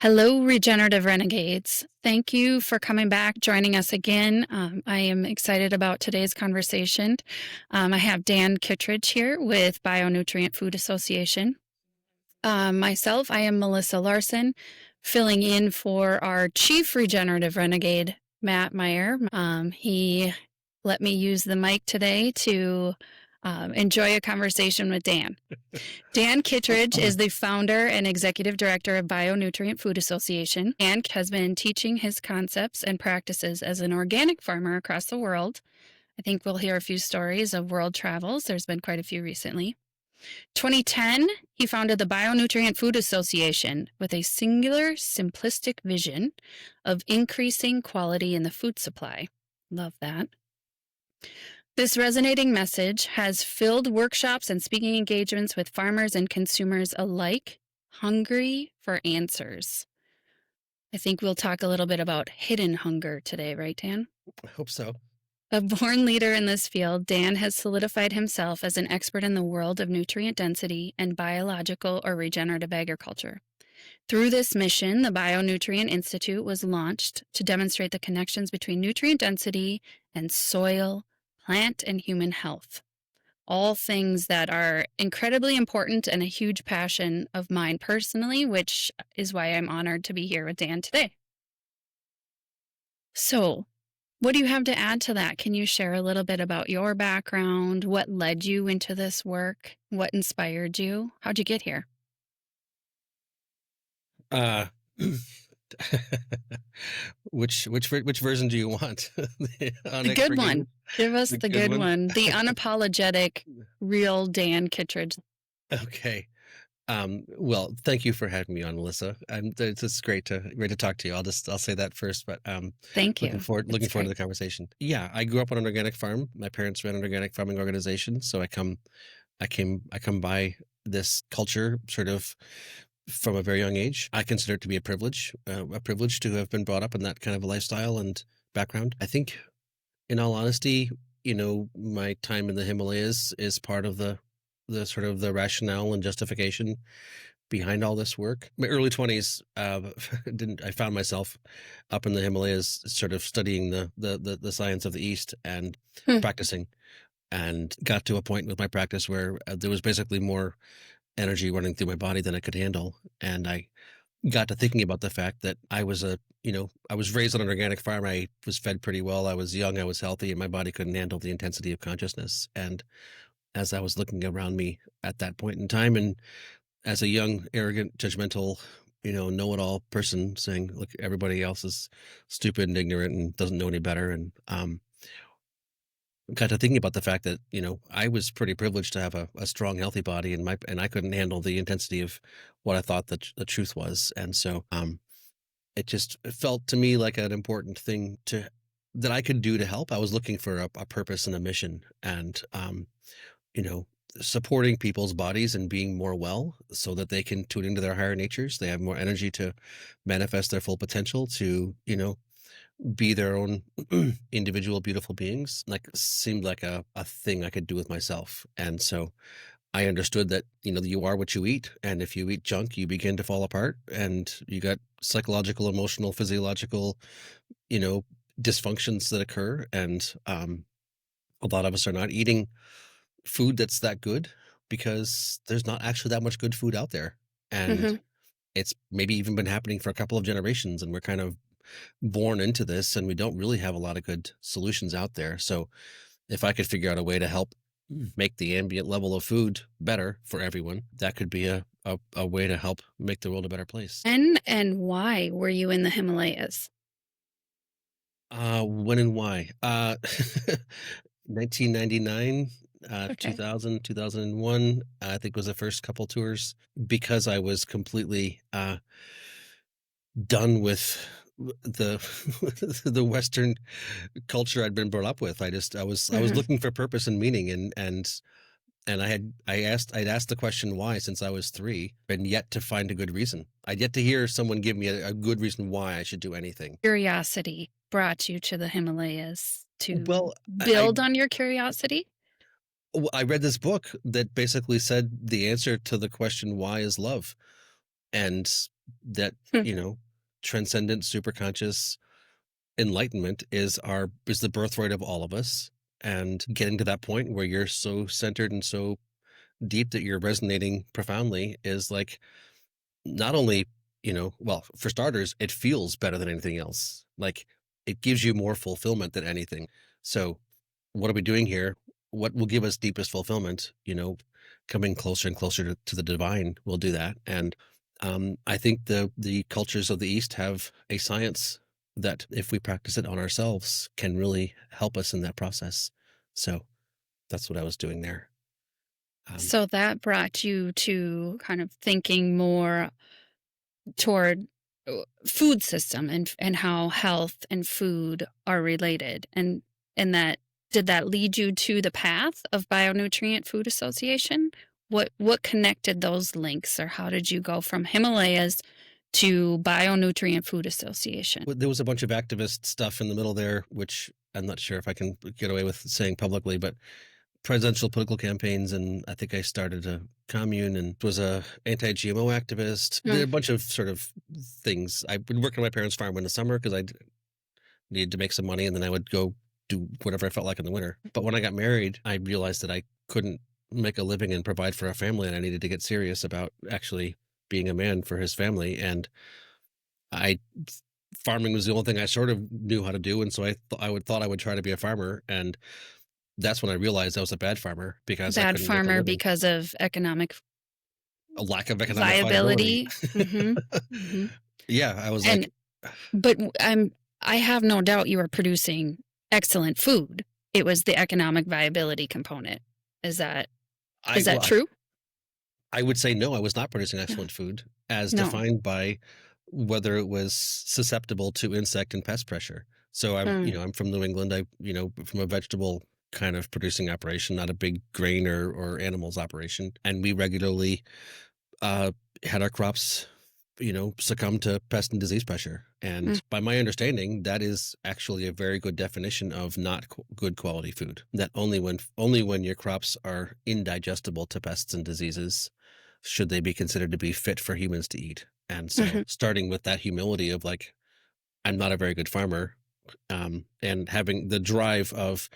Hello, Regenerative Renegades. Thank you for coming back, joining us again. I am excited about today's conversation. I have Dan Kittredge here with BioNutrient Food Association. Myself, I am Melissa Larsen, filling in for our Chief Regenerative Renegade, Matt Meyer. He let me use the mic today to enjoy a conversation with Dan. Dan Kittredge is the founder and executive director of BioNutrient Food Association and has been teaching his concepts and practices as an organic farmer across the world. I think we'll hear a few stories of world travels. There's been quite a few recently. 2010, he founded the BioNutrient Food Association with a singular, simplistic vision of increasing quality in the food supply. Love that. This resonating message has filled workshops and speaking engagements with farmers and consumers alike, hungry for answers. I think we'll talk a little bit about hidden hunger today, right, Dan? I hope so. A born leader in this field, Dan has solidified himself as an expert in the world of nutrient density and biological or regenerative agriculture. Through this mission, the BioNutrient Institute was launched to demonstrate the connections between nutrient density and soil, plant, and human health. All things that are incredibly important and a huge passion of mine personally, which is why I'm honored to be here with Dan today. So, what do you have to add to that? Can you share a little bit about your background? What led you into this work? What inspired you? How'd you get here? Uh, which version do you want? The The good one. Give us The the good good one. The unapologetic, real Dan Kittredge. Okay. Well, thank you for having me on, Melissa. And it's great to talk to you. I'll say that first, but Thank looking you. forward It's looking forward to great. the conversation. Yeah, I grew up on an organic farm. My parents ran an organic farming organization, so I come by this culture sort of from a very young age. I consider it to be a privilege to have been brought up in that kind of a lifestyle and background. I think, in all honesty, my time in the Himalayas is part of the sort of the rationale and justification behind all this work. My early 20s, didn't I found myself up in the Himalayas, sort of studying the science of the East and Hmm. practicing, and got to a point with my practice where there was basically more energy running through my body than I could handle. And I got to thinking about the fact that I was raised on an organic farm. I was fed pretty well. I was young, I was healthy, and my body couldn't handle the intensity of consciousness. And as I was looking around me at that point in time, and as a young, arrogant, judgmental, know-it-all person saying, look, everybody else is stupid and ignorant and doesn't know any better. And got to thinking about the fact that I was pretty privileged to have a strong, healthy body, and I couldn't handle the intensity of what I thought the truth was, and so it just felt to me like an important thing to that I could do to help. I was looking for a purpose and a mission, and you know, supporting people's bodies and being more well so that they can tune into their higher natures. They have more energy to manifest their full potential to be their own individual beautiful beings, like seemed like a thing I could do with myself. And so I understood that you are what you eat, and if you eat junk you begin to fall apart, and you got psychological, emotional, physiological you know dysfunctions that occur. And a lot of us are not eating food that's that good because there's not actually that much good food out there. And Hmm. it's maybe even been happening for a couple of generations, and we're kind of born into this, and we don't really have a lot of good solutions out there. So if I could figure out a way to help make the ambient level of food better for everyone, that could be a way to help make the world a better place. And why were you in the Himalayas? When and why? 1999, Okay. 2000, 2001, I think was the first couple tours, because I was completely done with the the Western culture I'd been brought up with. I was Hmm. looking for purpose and meaning, and I'd asked the question why since I was 3, and yet to find a good reason. I'd yet to hear someone give me a good reason why I should do anything. Curiosity brought you to the Himalayas to Well, build on your curiosity? I read this book that basically said the answer to the question why is love. And that, Hmm. you know, transcendent, superconscious enlightenment is the birthright of all of us. And getting to that point where you're so centered and so deep that you're resonating profoundly is like not only, well, for starters, it feels better than anything else. Like it gives you more fulfillment than anything. So, what are we doing here? What will give us deepest fulfillment? Coming closer and closer to the divine will do that. And I think the cultures of the East have a science that, if we practice it on ourselves, can really help us in that process. So that's what I was doing there. Um, So that brought you to kind of thinking more toward food system and how health and food are related, and that did that lead you to the path of BioNutrient Food Association? What connected those links, or how did you go from Himalayas to BioNutrient Food Association? there was a bunch of activist stuff in the middle there, which I'm not sure if I can get away with saying publicly, but presidential political campaigns, and I think I started a commune and was a anti-GMO activist. Did Mm, a bunch of sort of things. I would work on my parents' farm in the summer because I needed to make some money, and then I would go do whatever I felt like in the winter. But when I got married, I realized that I couldn't make a living and provide for a family, and I needed to get serious about actually being a man for his family. And I farming was the only thing I sort of knew how to do, and so I would try to be a farmer, and that's when I realized I was a bad farmer because I bad couldn't make a farmer living. because of economic A lack of economic viability. viability. Mhm, mhm, Yeah, I was and like, but I have no doubt you were producing excellent food. It was the economic viability component. Is that I is that well, true? I would say no, I was not producing excellent food as No. defined by whether it was susceptible to insect and pest pressure. So Mm, I'm from New England. From a vegetable kind of producing operation, not a big grain or animals operation. And we regularly uh, had our crops, succumb to pest and disease pressure. mm, And by my understanding, that is actually a very good definition of not good quality food. That only when your crops are indigestible to pests and diseases should they be considered to be fit for humans to eat. And so, mhm, starting with that humility of like, I'm not a very good farmer, and having the drive of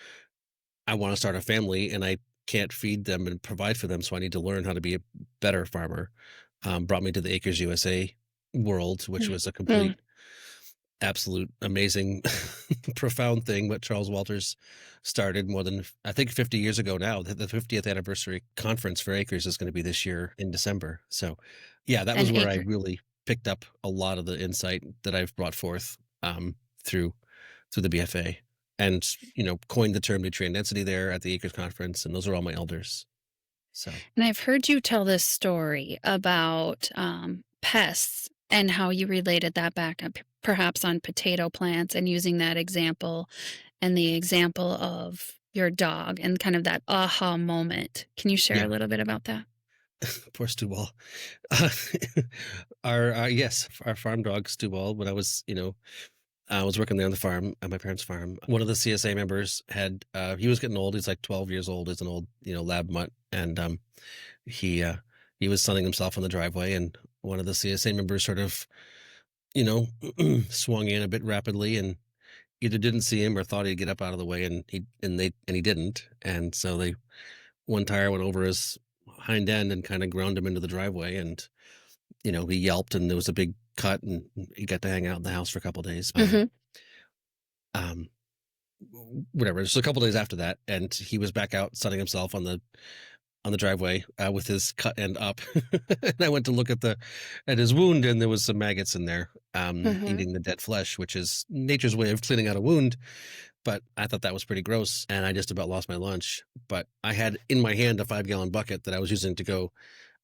I want to start a family and I can't feed them and provide for them, so I need to learn how to be a better farmer. Brought me to the Acres USA world, which mm, was a mm. complete, absolute, amazing, profound thing. What Charles Walters started more than I think 50 years ago now. The 50th anniversary conference for Acres is going to be this year in December. So, yeah, that was An where I acre. really picked up a lot of the insight that I've brought forth through the BFA, and coined the term nutrient density there at the Acres conference, and those are all my elders. So And I've heard you tell this story about pests and how you related that back up, perhaps on potato plants, and using that example and the example of your dog and kind of that aha moment. Can you share yeah, a little bit about that? poor Stuball. Uh, our yes, our farm dog Stuball. When I was working there on the farm at my parents' farm. One of the CSA members he was getting old. He's like 12 years old. He's an old lab mutt, and he uh, he was sunning himself on the driveway, and one of the CSA members sort of you know swung in a bit rapidly and either didn't see him or thought he'd get up out of the way, and he didn't, and so they one tire went over his hind end and kind of ground him into the driveway, and he yelped, and there was a big cut, and he got to hang out in the house for a couple days. Hmm. Um, Whatever. So a couple days after that, and he was back out sunning himself on the driveway with his cut end up. And I went to look at his wound, and there was some maggots in there Hmm. eating the dead flesh, which is nature's way of cleaning out a wound. But I thought that was pretty gross, and I just about lost my lunch. But I had in my hand a 5-gallon bucket that I was using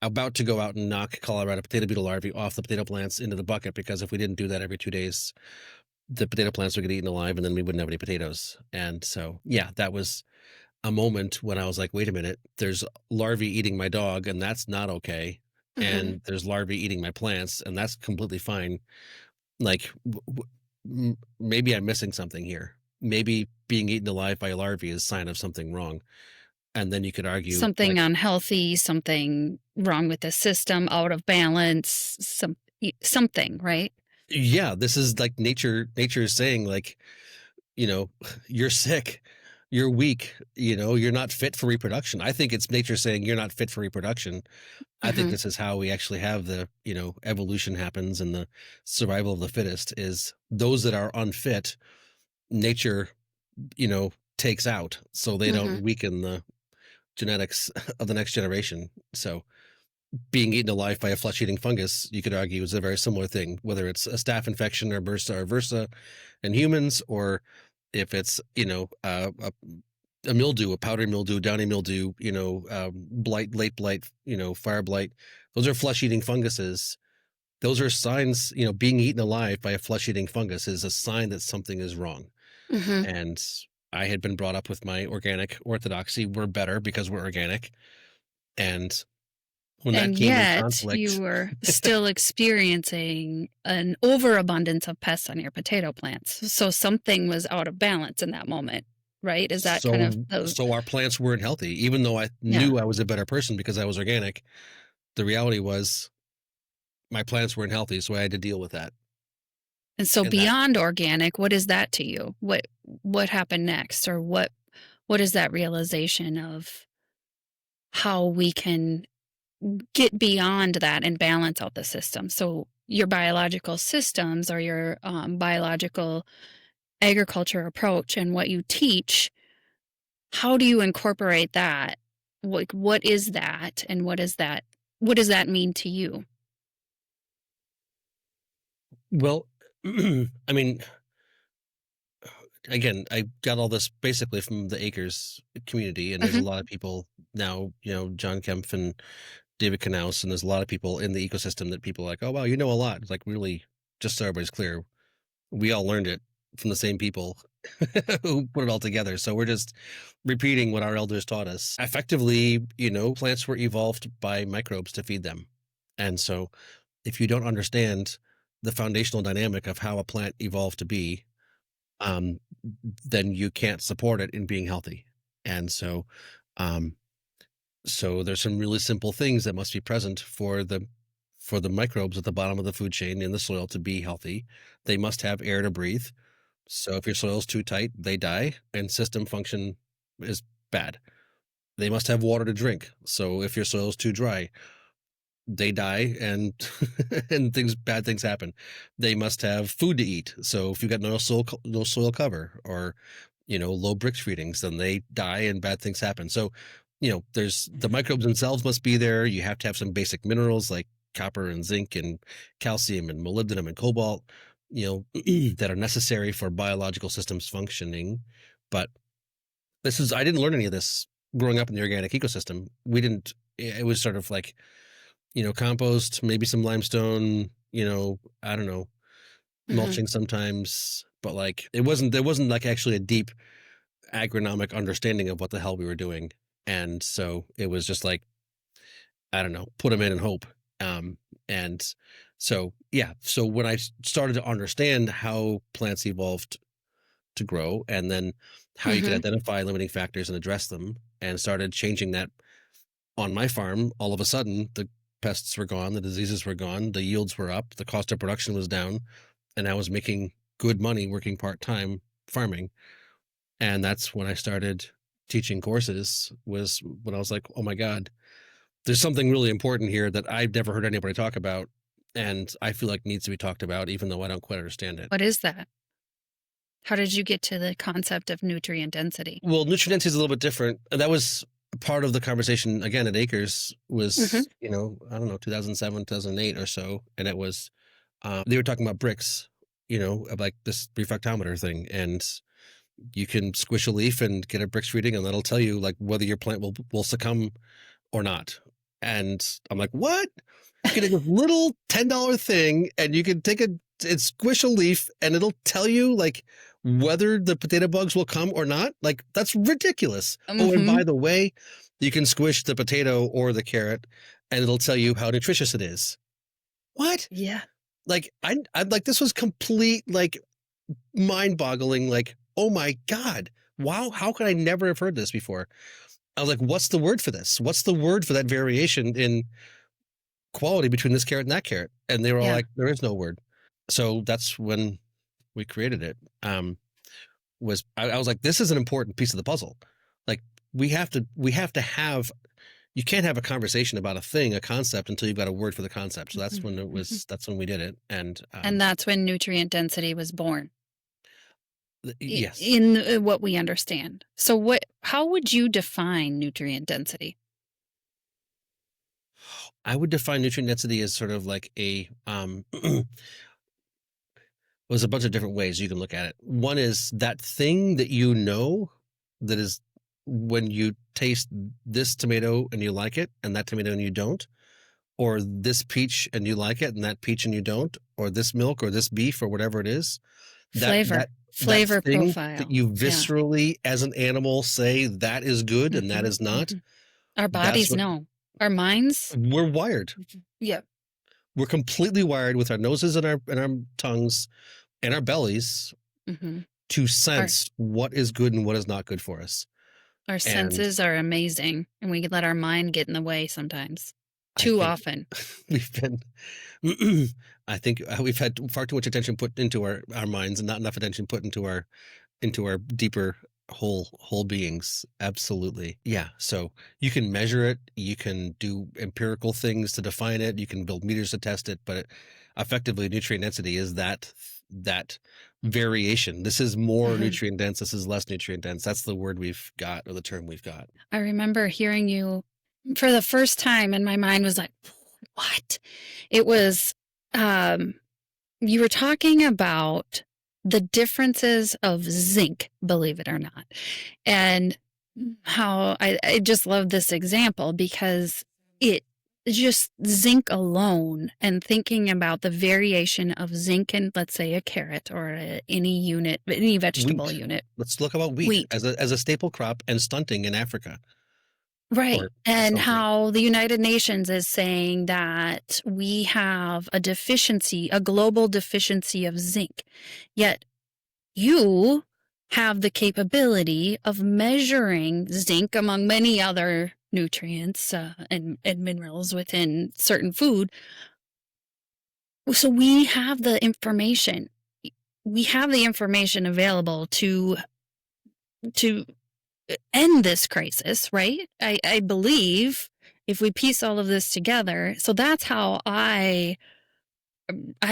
about to go out and knock Colorado potato beetle larvae off the potato plants into the bucket, because if we didn't do that every 2 days, the potato plants would get eaten alive, and then we wouldn't have any potatoes. And so, yeah, that was a moment when I was like, wait a minute, there's larvae eating my dog, and that's not okay. Hmm. And there's larvae eating my plants, and that's completely fine. Like, maybe I'm missing something here. Maybe being eaten alive by a larvae is a sign of something wrong. And then you could argue, Something like, unhealthy, something wrong with the system, out of balance. Some. something, right? Yeah, this is like nature is saying like, you know, you're sick, you're weak, you're not fit for reproduction. I think it's nature saying you're not fit for reproduction. I think Hmm. this is how we actually have the, evolution happens and the survival of the fittest is those that are unfit, nature, takes out so they Hmm. don't weaken the genetics of the next generation. So being eaten alive by a flesh-eating fungus, you could argue, is a very similar thing, whether it's a staph infection or bursa or versa in humans, or if it's a mildew, a powdery mildew, downy mildew, blight, late blight, fire blight. Those are flesh-eating funguses. Those are signs. Being eaten alive by a flesh-eating fungus is a sign that something is wrong. Hmm. And I had been brought up with my organic orthodoxy. We're better because we're organic, and when that And came in yet you conflict, were still experiencing an overabundance of pests on your potato plants. So something was out of balance in that moment, right? Is that kind of so the, so our plants weren't healthy, even though I yeah. knew I was a better person because I was organic. The reality was my plants weren't healthy, so I had to deal with that. And so And that beyond organic, what is that to you? What happened next, or what is that realization of how we can get beyond that and balance out the system? So your biological systems, or your biological agriculture approach and what you teach, how do you incorporate that? What is that, and what does that mean to you? well, I mean, again, I got all this basically from the Acres community, and there's a Hmm. lot of people now, John Kempf and David Knaus, and there's a lot of people in the ecosystem that people are like, oh wow, you know a lot. It's like, really, just so everybody's clear, we all learned it from the same people who put it all together. So we're just repeating what our elders taught us. Effectively, plants were evolved by microbes to feed them. And so if you don't understand the foundational dynamic of how a plant evolved to be, um, then you can't support it in being healthy. And um, so there's some really simple things that must be present for the microbes at the bottom of the food chain in the soil to be healthy. They must have air to breathe. So if your soil's too tight, they die and system function is bad. They must have water to drink. So if your soil's too dry, they die and and bad things happen. They must have food to eat. So if you've got no soil cover, or low Brix readings, then they die and bad things happen. So there's the microbes themselves must be there. You have to have some basic minerals like copper and zinc and calcium and molybdenum and cobalt, that are necessary for biological systems functioning. But I didn't learn any of this growing up in the organic ecosystem. We didn't. It was sort of like, compost, maybe some limestone, I don't know, Hmm. mulching sometimes, but like there wasn't like actually a deep agronomic understanding of what the hell we were doing. And so it was just like, I don't know, put them in and hope. And so, yeah. So when I started to understand how plants evolved to grow, and then how you could Hmm. identify limiting factors and address them, and started changing that on my farm, all of a sudden the pests were gone, the diseases were gone, the yields were up, the cost of production was down, and I was making good money working part-time farming. And that's when I started teaching courses, was when I was like, oh my God, there's something really important here that I've never heard anybody talk about. And I feel like needs to be talked about, even though I don't quite understand it. What is that? How did you get to the concept of nutrient density? Well, nutrient is a little bit different. And that was part of the conversation again at Acres Hmm. was, I don't know, 2007, 2008 or so. And it was, they were talking about bricks, of like this refractometer thing. And you can squish a leaf and get a Brix reading, and that'll tell you like whether your plant will succumb or not. And I'm like, what? You can take this little $10 thing, and you can take and squish a leaf, and it'll tell you like whether the potato bugs will come or not. Like, that's ridiculous. Oh, and Hmm. by the way, you can squish the potato or the carrot, and it'll tell you how nutritious it is. What? Yeah. Like, I like, this was complete like mind boggling. Like, oh my God, wow, how could I never have heard this before? I was like, what's the word for this? What's the word for that variation in quality between this carrot and that carrot. And they were all Yeah. like, there is no word. So that's when we created it. I was like, this is an important piece of the puzzle. Like we have to have, you can't have a conversation about a thing, a concept, until you've got a word for the concept. So Mhm, mhm. that's when we did it. And And that's when nutrient density was born yes, in what we understand. So how would you define nutrient density? I would define nutrient density as sort of like there's a bunch of different ways you can look at it. One is that thing that you know, that is when you taste this tomato and you like it, and that tomato and you don't, or this peach and you like it, and that peach and you don't, or this milk or this beef or whatever it is, that Flavor, that that flavor thing that profile. you Yeah. viscerally as an animal say that is good and that Mhm, is not, mhm. Our that's bodies what know. Our minds. we're wired. Mhm. Yep. We're completely wired with our noses and our tongues and our bellies Mhm. to Our sense what is good and what is not good for us. our And senses are amazing, and we let our mind get in the way sometimes. I Too think often. we've been I think we've had far too much attention put into our minds and not enough attention put into our deeper whole beings. Absolutely. Yeah. So you can measure it, you can do empirical things to define it, you can build meters to test it, but effectively nutrient density is that variation. This is more Mhm. nutrient dense, this is less nutrient dense. That's the word we've got, or the term we've got. I remember hearing you for the first time, and my mind was like, "What?" It was, um, you were talking about the differences of zinc, believe it or not, and how I just love this example because it just zinc alone and thinking about the variation of zinc in, let's say, a carrot or any unit, any vegetable Wheat. unit, Let's look about wheat wheat. as a staple crop and stunting in Africa Right. or And something. how the United Nations is saying that we have a deficiency, a global deficiency of zinc. Yet you have the capability of measuring zinc among many other nutrients and minerals within certain food. So we have the information. We have the information available to end this crisis, right? I believe if we piece all of this together, so that's how I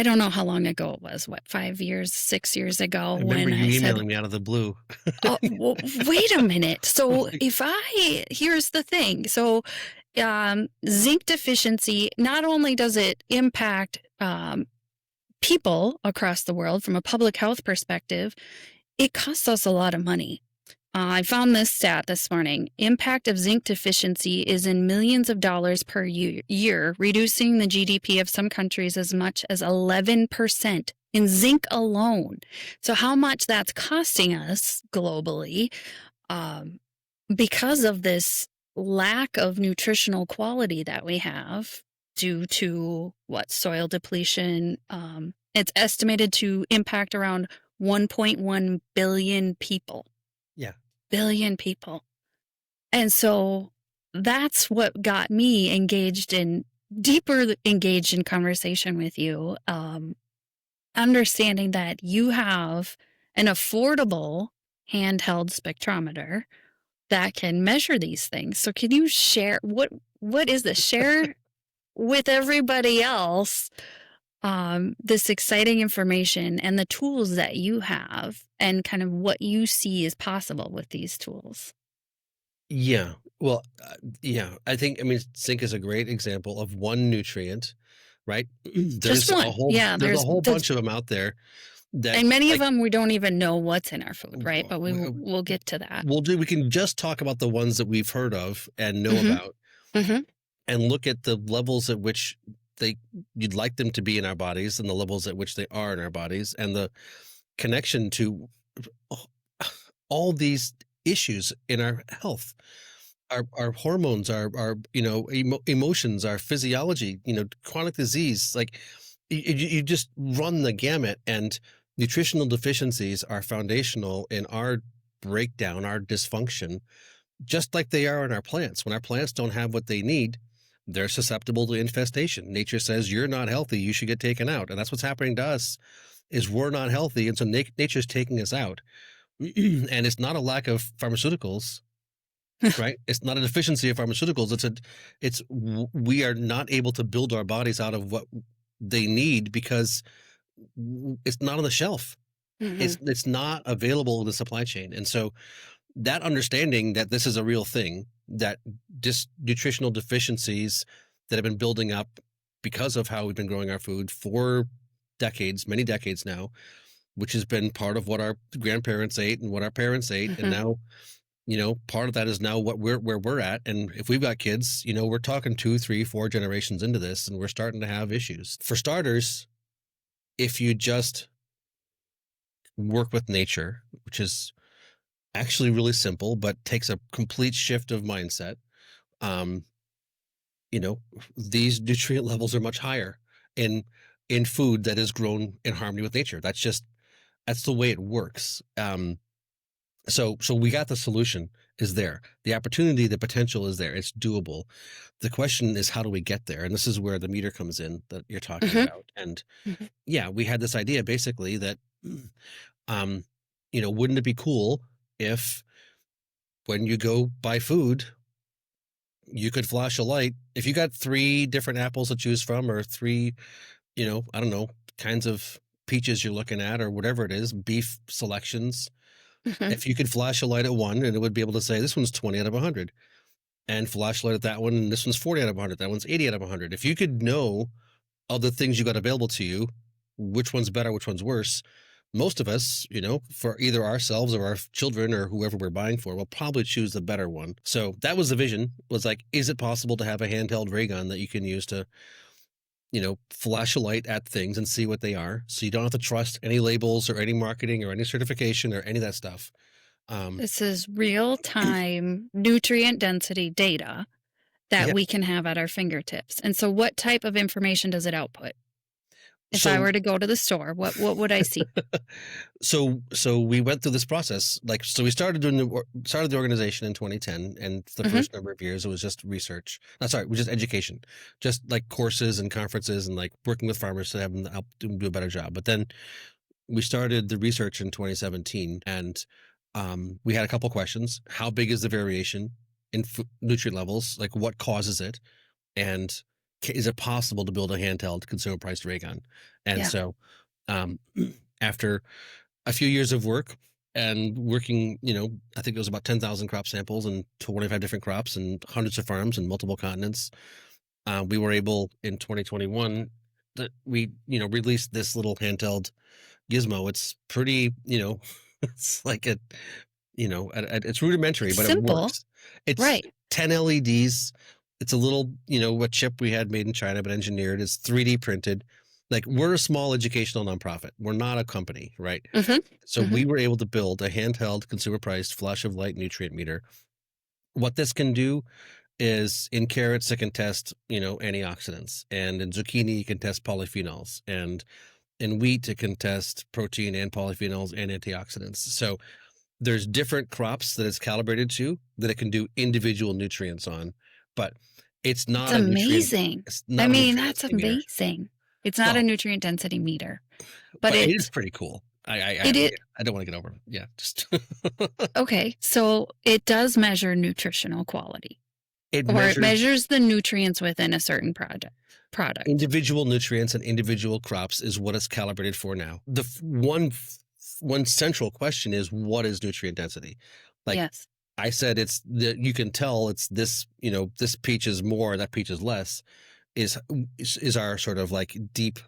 don't know how long ago it was, what, 5 years, 6 years ago I remember when you I said, emailing me out of the blue. oh, well, wait a minute. So here's the thing. So zinc deficiency, not only does it impact people across the world from a public health perspective, it costs us a lot of money. I found this stat this morning. Impact of zinc deficiency is in millions of dollars per year, reducing the GDP of some countries as much as 11% in zinc alone. So, how much that's costing us globally um, because of this lack of nutritional quality that we have due to what soil depletion. It's estimated to impact around 1.1 billion people. Yeah. Billion people. And so that's what got me deeper engaged in conversation with you. Understanding that you have an affordable handheld spectrometer that can measure these things. So can you share what is this? Share with everybody else this exciting information and the tools that you have and kind of what you see is possible with these tools. Yeah. Well, yeah, I mean, zinc is a great example of one nutrient, right? Just one. Yeah, There's a whole there's bunch of them out there that, and many of like, them we don't even know what's in our food, right? w But we'll get to that. we can just talk about the ones that we've heard of and know Mhm. about, Mhm. and look at the levels at which they you'd like them to be in our bodies and the levels at which they are in our bodies and the connection to all these issues in our health, our hormones, our emotions, our physiology, chronic disease. Like you just run the gamut, and nutritional deficiencies are foundational in our breakdown, our dysfunction, just like they are in our plants. When our plants don't have what they need, they're susceptible to infestation. Nature says you're not healthy, you should get taken out. And that's what's happening to us is we're not healthy. And so nature's taking us out. And it's not a lack of pharmaceuticals, right? It's not a deficiency of pharmaceuticals. We are not able to build our bodies out of what they need because it's not on the shelf. Hmm. It's not available in the supply chain. And so that understanding that this is a real thing, that nutritional deficiencies that have been building up because of how we've been growing our food for decades, many decades now, which has been part of what our grandparents ate and what our parents ate. And Hmm. now, part of that is now where we're at. And if we've got kids, we're talking 2, 3, 4 generations into this, and we're starting to have issues. For starters, if you just work with nature, which is actually really simple, but takes a complete shift of mindset. Um, you know, these nutrient levels are much higher in food that is grown in harmony with nature. That's the way it works. So we got the solution is there. The opportunity, the potential is there. It's doable. The question is, how do we get there? And this is where the meter comes in that you're talking Hmm. about. And Hmm. yeah, we had this idea basically that, um, wouldn't it be cool if when you go buy food, you could flash a light. If you got 3 different apples to choose from, or 3, I don't know, kinds of peaches you're looking at, or whatever it is, beef selections. Hmm. If you could flash a light at one, and it would be able to say, this one's 20 out of 100, and flash a light at that one, and this one's 40 out of 100, that one's 80 out of 100. If you could know of the things you got available to you, which one's better, which one's worse, most of us, for either ourselves or our children or whoever we're buying for, will probably choose the better one. So that was the vision, was like, is it possible to have a handheld ray gun that you can use to, flash a light at things and see what they are? So you don't have to trust any labels or any marketing or any certification or any of that stuff. Um, This is real time nutrient density data that yeah. we can have at our fingertips. And so, what type of information does it output? If I So were to go to the store, what would I see? so we went through this process. Like, so we started the organization in 2010, and for the Hmm. first number of years it was just research. Sorry, it was just education, just like courses and conferences and like working with farmers to have them help them do a better job. But then we started the research in 2017, and we had a couple questions. How big is the variation in nutrient levels? Like, what causes it? And is it possible to build a handheld consumer priced ray gun? And Yeah. so, um, after a few years of work and working, I think it was about 10,000 crop samples and 25 different crops and hundreds of farms and multiple continents, we were able in 2021 that we, released this little handheld gizmo. It's pretty, it's like it's rudimentary, It's but it simple, works. It's right? 10 LEDs. It's a little, a chip we had made in China, but engineered. It's 3D printed. Like, we're a small educational nonprofit. We're not a company, right? Hmm. So Hmm. we were able to build a handheld consumer priced flash of light nutrient meter. What this can do is, in carrots, it can test, antioxidants, and in zucchini, you can test polyphenols, and in wheat, it can test protein and polyphenols and antioxidants. So there's different crops that it's calibrated to that it can do individual nutrients on, but it's It's not a nutrient. amazing. It's I not a mean, nutrient that's density meter. amazing. It's not a Well, nutrient density meter, but but it is it pretty cool. it Yeah, it I don't want to get over it. Yeah, just okay. So it does measure nutritional quality, it or it measures measures the nutrients within a certain product. individual nutrients and individual crops is what it's calibrated for now. One central question is, what is nutrient density? Like Yes. I said, it's that you can tell it's this, this peach is more, that peach is less, is our sort of like deep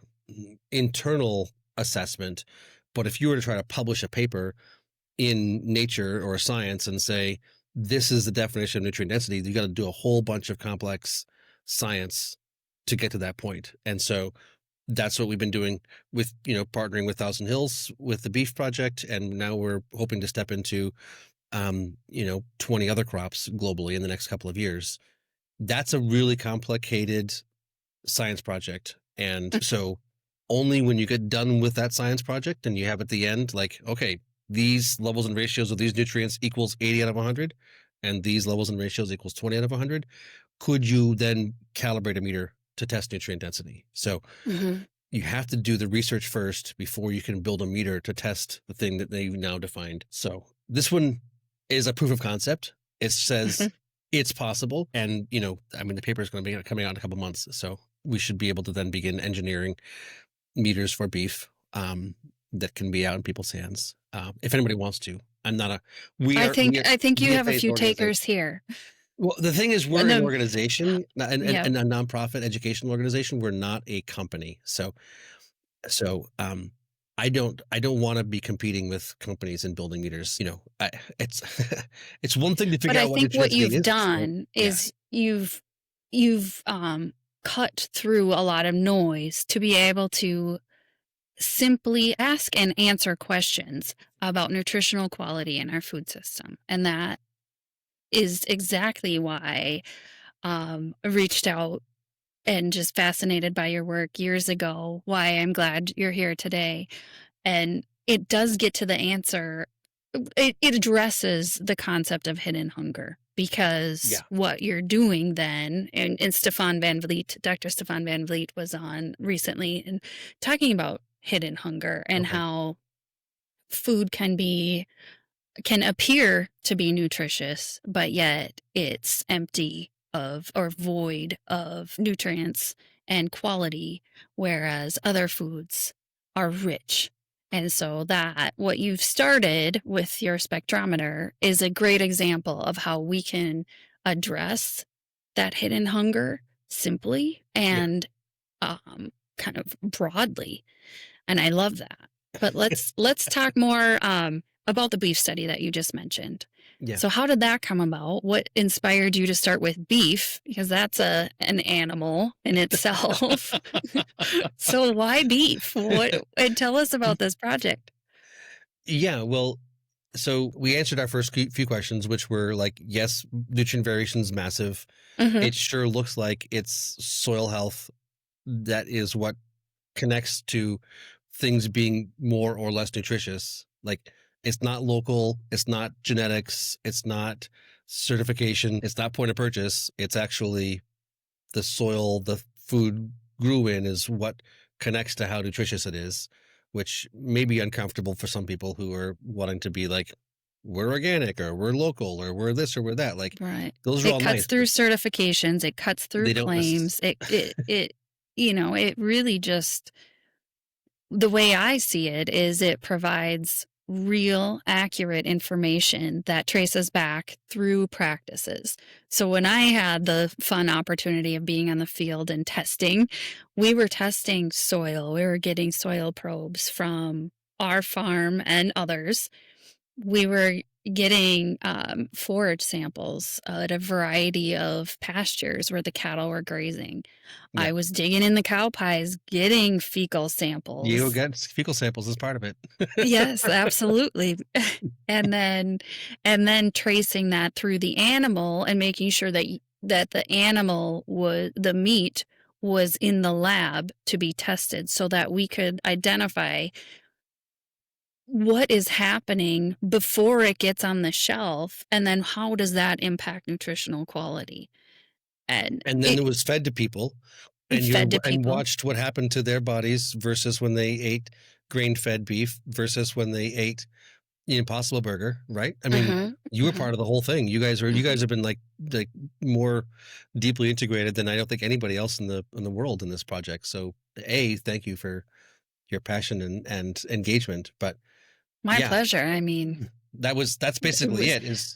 internal assessment. But if you were to try to publish a paper in Nature or Science and say, this is the definition of nutrient density, you got to do a whole bunch of complex science to get to that point. And so that's what we've been doing with, partnering with Thousand Hills with the beef project. And now we're hoping to step into, 20 other crops globally in the next couple of years. That's a really complicated science project. And so only when you get done with that science project and you have at the end, like, okay, these levels and ratios of these nutrients equals 80 out of 100, and these levels and ratios equals 20 out of 100, could you then calibrate a meter to test nutrient density? So Hmm. you have to do the research first before you can build a meter to test the thing that they've now defined. So this one is a proof of concept. It says it's possible. And, I mean, the paper is going to be coming out in a couple months. So we should be able to then begin engineering meters for beef that can be out in people's hands. If anybody wants to. I'm not a, we are, we are, I think you have a DFA is an few organization. takers here. Well, the thing is, we're And an then, organization yeah. and a nonprofit educational organization. We're not a company. So I don't want to be competing with companies in building meters. It's it's one thing to But figure I out what think what nutrition you've is. So done yeah, is you've cut through a lot of noise to be able to simply ask and answer questions about nutritional quality in our food system. And that is exactly why I reached out and just fascinated by your work years ago, why I'm glad you're here today. And it does get to the answer. It addresses the concept of hidden hunger because yeah, what you're doing then, and Dr. Stefan Van Vliet was on recently and talking about hidden hunger and okay, how food can appear to be nutritious, but yet it's empty of or void of nutrients and quality, whereas other foods are rich. And so that what you've started with your spectrometer is a great example of how we can address that hidden hunger simply yeah, and kind of broadly. And I love that. But let's talk more about the beef study that you just mentioned. yeah. So how did that come about? What inspired you to start with beef? Because that's an animal in itself. So why beef? What and tell us about this project. Yeah, well, so we answered our first few questions, which were like, yes, nutrient variation's massive. Hmm. It sure looks like it's soil health. That is what connects to things being more or less nutritious. Like it's not local, it's not genetics, it's not certification, it's not point of purchase. It's actually the soil the food grew in is what connects to how nutritious it is, which may be uncomfortable for some people who are wanting to be like, we're organic or we're local or we're this or we're that. Like Right. those are It all cuts nice, through but certifications. It cuts through they don't necessarily. claims. It really just the way I see it is it provides real, accurate information that traces back through practices. So when I had the fun opportunity of being on the field and testing, we were testing soil. We were getting soil probes from our farm and others. We were getting forage samples at a variety of pastures where the cattle were grazing. Yeah. I was digging in the cow pies, getting fecal You samples. get fecal samples as part of it. Yes, absolutely. And then tracing that through the animal and making sure that the animal was the meat was in the lab to be tested so that we could identify what is happening before it gets on the shelf and then how does that impact nutritional quality. And And then it it was fed to people, and fed to and people. watched what happened to their bodies versus when they ate grain-fed beef versus when they ate the Impossible Burger, right? I mean, Uh-huh. you were Uh-huh. part of the whole thing. You guys have been like more deeply integrated than I don't think anybody else in the world in this project. So, thank you for your passion and engagement. But My yeah, pleasure. I mean, that's it basically was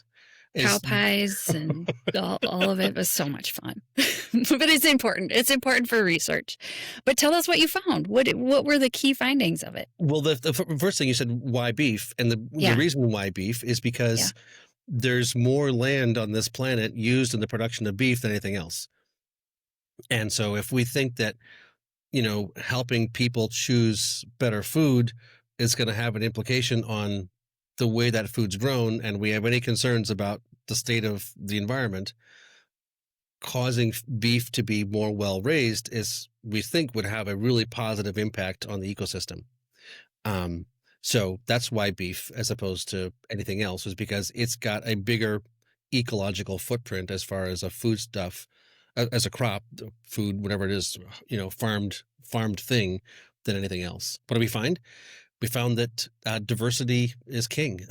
it. cow Is pies and all of it was so much fun. But it's important. It's important for research. But tell us what you found. What were the key findings of it? well, the first thing you said, why beef, and the Yeah. reason why beef is Yeah. because there's more land on this planet used in the production of beef than anything else. And so if we think that, helping people choose better food is going to have an implication on the way that food's grown, and we have any concerns about the state of the environment, causing beef to be more well raised is, we think, would have a really positive impact on the ecosystem. Um, so that's why beef, as opposed to anything else, is because it's got a bigger ecological footprint as far as a foodstuff as a crop, food, whatever it is, farmed thing than anything else. What do we find? We found that diversity is king.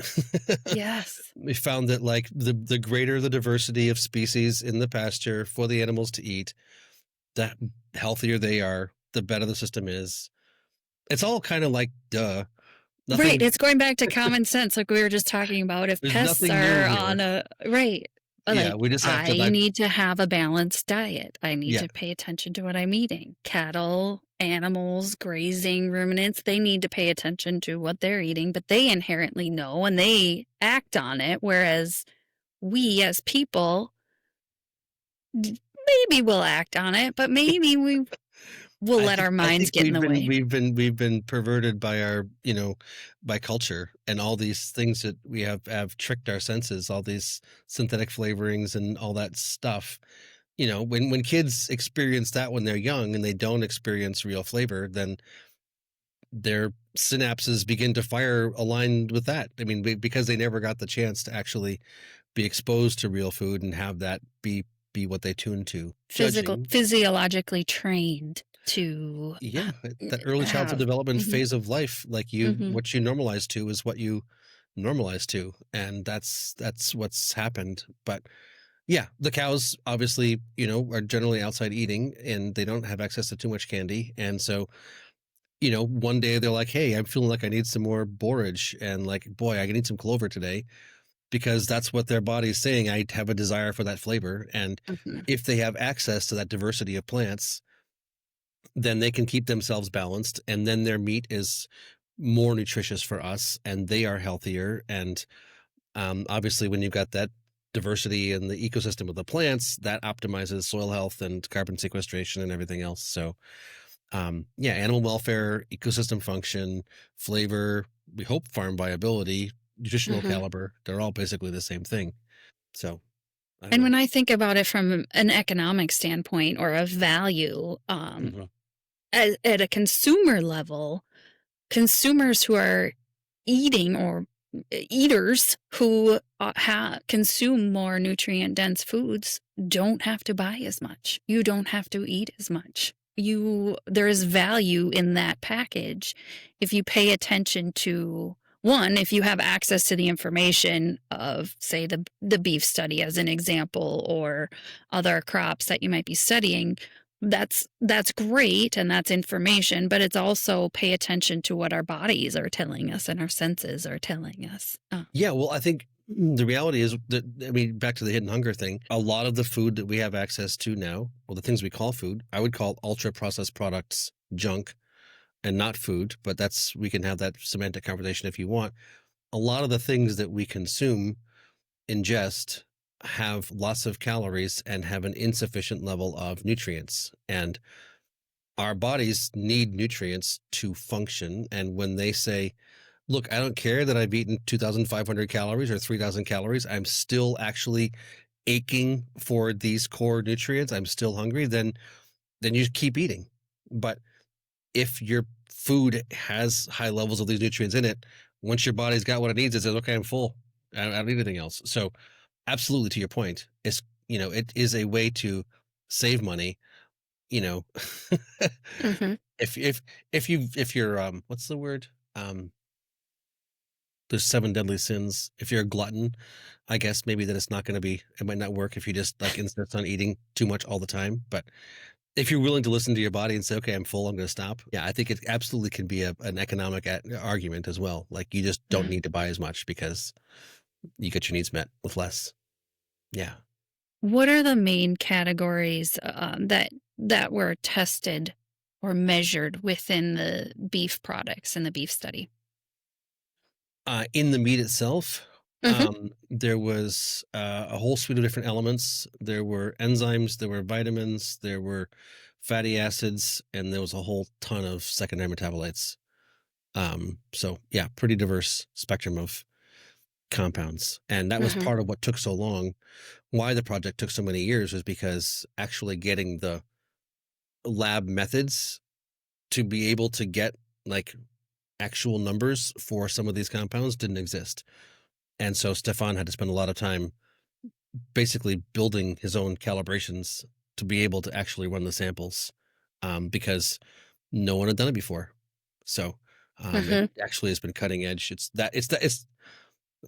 Yes. We found that like the greater the diversity of species in the pasture for the animals to eat, the healthier they are, the better the system is. It's all kind of like duh. Right, Nothing. it's going back to common sense, like we were just talking about. If There's pests nothing new are here. on a right, Yeah, like, we just have to I like need to have a balanced diet. I need yeah, to pay attention to what I'm eating. Cattle, animals, grazing, ruminants, they need to pay attention to what they're eating, but they inherently know and they act on it, whereas we as people, maybe we'll act on it, but maybe we will I let think our I minds think get in the way. we've been perverted by our, by culture and all these things that we have tricked our senses, all these synthetic flavorings and all that stuff. When kids experience that when they're young and they don't experience real flavor, then their synapses begin to fire aligned with that. I mean, because they never got the chance to actually be exposed to real food and have that be what they tune to. Judging. Physiologically trained to Yeah, that early childhood have. development Mhm, phase of life, like mhm. what you normalize to is what you normalize to, and that's what's happened. But yeah, the cows obviously, are generally outside eating, and they don't have access to too much candy, and so one day they're like, "Hey, I'm feeling like I need some more borage," and like, boy, I need some clover today because that's what their body's saying. I have a desire for that flavor, and Mhm. if they have access to that diversity of plants, then they can keep themselves balanced, and then their meat is more nutritious for us, and they are healthier. And obviously, when you've got that diversity in the ecosystem of the plants, that optimizes soil health and carbon sequestration and everything else. So, yeah, animal welfare, ecosystem function, flavor, we hope farm viability, nutritional Mhm. caliber—they're all basically the same thing. So, I don't And know. when I think about it from an economic standpoint or a value, Mhm. at a consumer level, consumers who are eating or eaters who consume more nutrient dense foods don't have to buy as much. You don't have to eat as much. There is value in that package if you pay attention to one, if you have access to the information of, say, the beef study as an example, or other crops that you might be studying, that's great and that's information, but it's also pay attention to what our bodies are telling us and our senses are telling us. Yeah, well, I think the reality is that, I mean, back to the hidden hunger thing, a lot of the food that we have access to now, well, the things we call food, I would call ultra processed products junk and not food, but we can have that semantic conversation if you want. A lot of the things that we consume, ingest, have lots of calories and have an insufficient level of nutrients. And our bodies need nutrients to function. And when they say, look, I don't care that I've eaten 2,500 calories or 3,000 calories. I'm still actually aching for these core nutrients. I'm still hungry. Then you keep eating. But if your food has high levels of these nutrients in it, once your body's got what it needs, it says, okay, I'm full. I don't need anything else. So absolutely, to your point, it is a way to save money. You know, Hmm. if you're what's the word? There's 7 deadly sins. If you're a glutton, I guess maybe that it might not work if you just like insist on eating too much all the time. But if you're willing to listen to your body and say, okay, I'm full, I'm going to stop. Yeah, I think it absolutely can be an economic argument as well. Like you just don't need to buy as much because you get your needs met with less. Yeah. What are the main categories that were tested or measured within the beef products in the beef study? In the meat itself, Hmm. there was a whole suite of different elements. There were enzymes, there were vitamins, there were fatty acids, and there was a whole ton of secondary metabolites. So yeah, pretty diverse spectrum of compounds. And that was Hmm. part of what took so long. Why the project took so many years was because actually getting the lab methods to be able to get like actual numbers for some of these compounds didn't exist. And so Stefan had to spend a lot of time basically building his own calibrations to be able to actually run the samples, because no one had done it before. So, it Hmm. actually has been cutting edge. It's